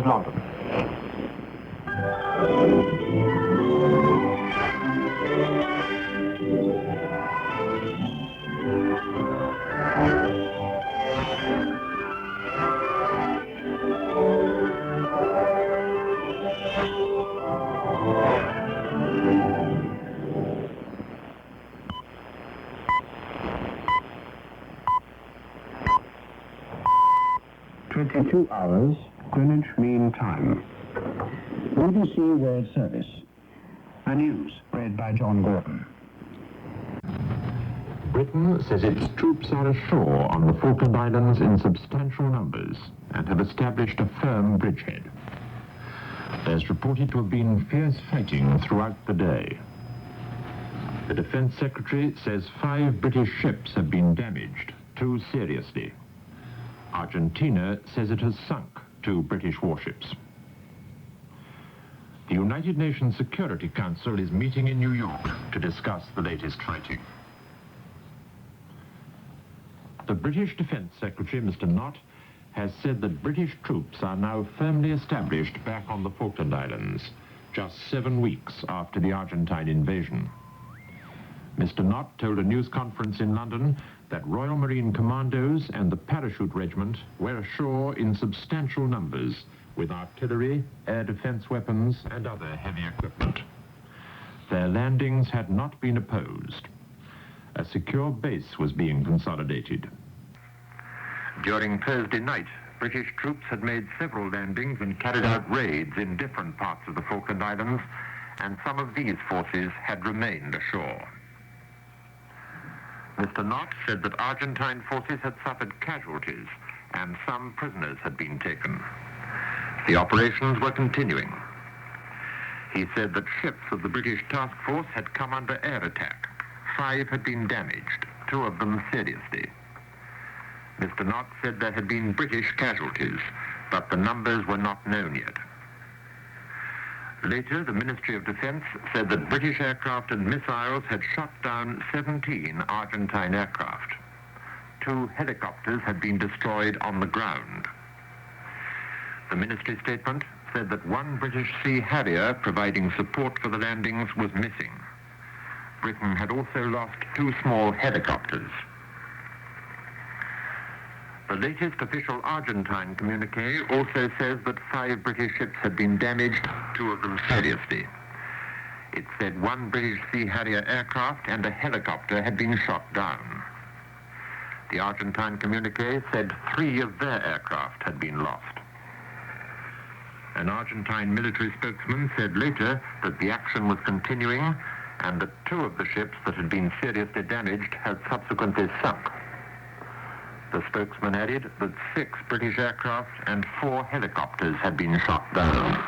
is London. "22 hours, Greenwich Mean Time. BBC World Service. The news read by John Gordon. Britain says its troops are ashore on the Falkland Islands in substantial numbers and have established a firm bridgehead. There's reported to have been fierce fighting throughout the day. The Defence Secretary says 5 British ships have been damaged, 2 seriously. Argentina says it has sunk 2 British warships. The United Nations Security Council is meeting in New York to discuss the latest fighting. The British Defence Secretary, Mr. Nott, has said that British troops are now firmly established back on the Falkland Islands, just 7 weeks after the Argentine invasion. Mr. Nott told a news conference in London that Royal Marine Commandos and the Parachute Regiment were ashore in substantial numbers with artillery, air defence weapons and other heavy equipment. Their landings had not been opposed. A secure base was being consolidated. During Thursday night, British troops had made several landings and carried out raids in different parts of the Falkland Islands, and some of these forces had remained ashore. Mr. Nott said that Argentine forces had suffered casualties and some prisoners had been taken. The operations were continuing. He said that ships of the British task force had come under air attack. 5 had been damaged, 2 of them seriously. Mr. Nott said there had been British casualties, but the numbers were not known yet. Later, the Ministry of Defence said that British aircraft and missiles had shot down 17 Argentine aircraft. 2 helicopters had been destroyed on the ground. The ministry statement said that 1 British Sea Harrier providing support for the landings was missing. Britain had also lost 2 small helicopters. The latest official Argentine communique also says that 5 British ships had been damaged, 2 of them seriously. It said 1 British Sea Harrier aircraft and a helicopter had been shot down. The Argentine communique said 3 of their aircraft had been lost. An Argentine military spokesman said later that the action was continuing and that 2 of the ships that had been seriously damaged had subsequently sunk. The spokesman added that 6 British aircraft and 4 helicopters had been shot down.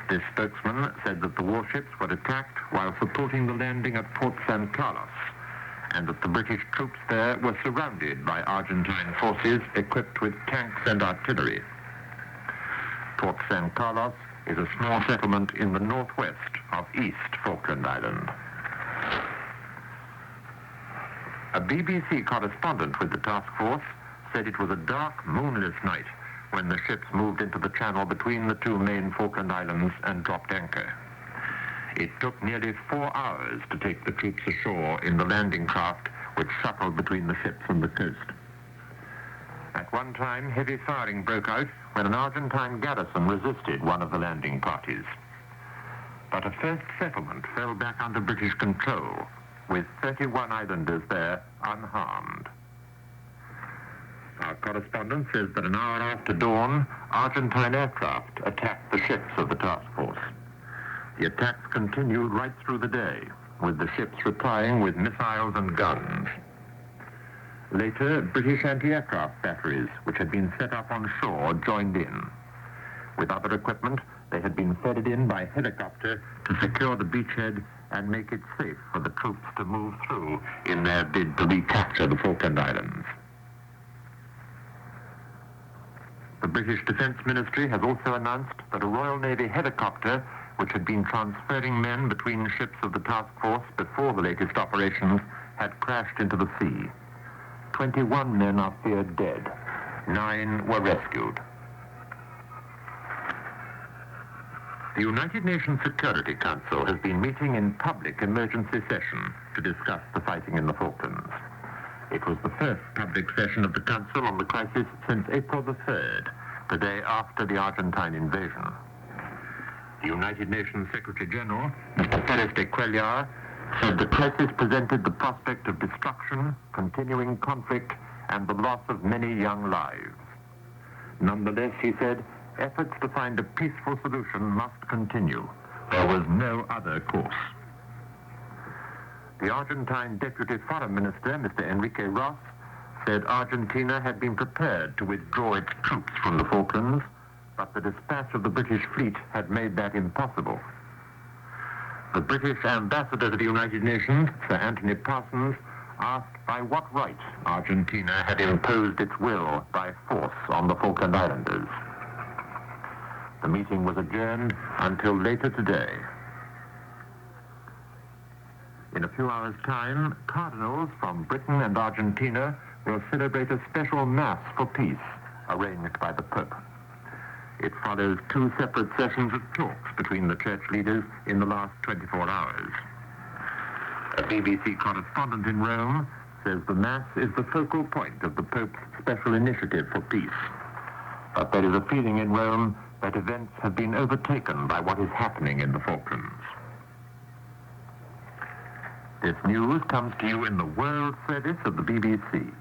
This spokesman said that the warships were attacked while supporting the landing at Port San Carlos, and that the British troops there were surrounded by Argentine forces equipped with tanks and artillery. Port San Carlos is a small settlement in the northwest of East Falkland Island. A BBC correspondent with the task force said it was a dark, moonless night when the ships moved into the channel between the 2 main Falkland Islands and dropped anchor. It took nearly 4 hours to take the troops ashore in the landing craft which shuttled between the ships and the coast. At one time, heavy firing broke out when an Argentine garrison resisted one of the landing parties. But a first settlement fell back under British control, with 31 islanders there unharmed. Our correspondent says that an hour after dawn, Argentine aircraft attacked the ships of the task force. The attacks continued right through the day, with the ships replying with missiles and guns. Later, British anti-aircraft batteries, which had been set up on shore, joined in. With other equipment, they had been ferried in by helicopter to secure the beachhead and make it safe for the troops to move through in their bid to recapture the Falkland Islands. The British Defence Ministry has also announced that a Royal Navy helicopter, which had been transferring men between ships of the task force before the latest operations, had crashed into the sea. 21 men are feared dead. 9 were rescued. The United Nations Security Council has been meeting in public emergency session to discuss the fighting in the Falklands. It was the first public session of the Council on the crisis since April the 3rd, the day after the Argentine invasion. The United Nations Secretary General, Mr. Pérez de Cuellar, said the crisis presented the prospect of destruction, continuing conflict, and the loss of many young lives. Nonetheless, he said, efforts to find a peaceful solution must continue. There was no other course. The Argentine Deputy Foreign Minister, Mr. Enrique Ross, said Argentina had been prepared to withdraw its troops from the Falklands, but the dispatch of the British fleet had made that impossible. The British ambassador to the United Nations, Sir Anthony Parsons, asked by what right Argentina had imposed its will by force on the Falkland Islanders. The meeting was adjourned until later today. In a few hours' time, cardinals from Britain and Argentina will celebrate a special Mass for peace arranged by the Pope. It follows two separate sessions of talks between the church leaders in the last 24 hours. A BBC correspondent in Rome says the Mass is the focal point of the Pope's special initiative for peace. But there is a feeling in Rome that events have been overtaken by what is happening in the Falklands. This news comes to you in the World Service of the BBC.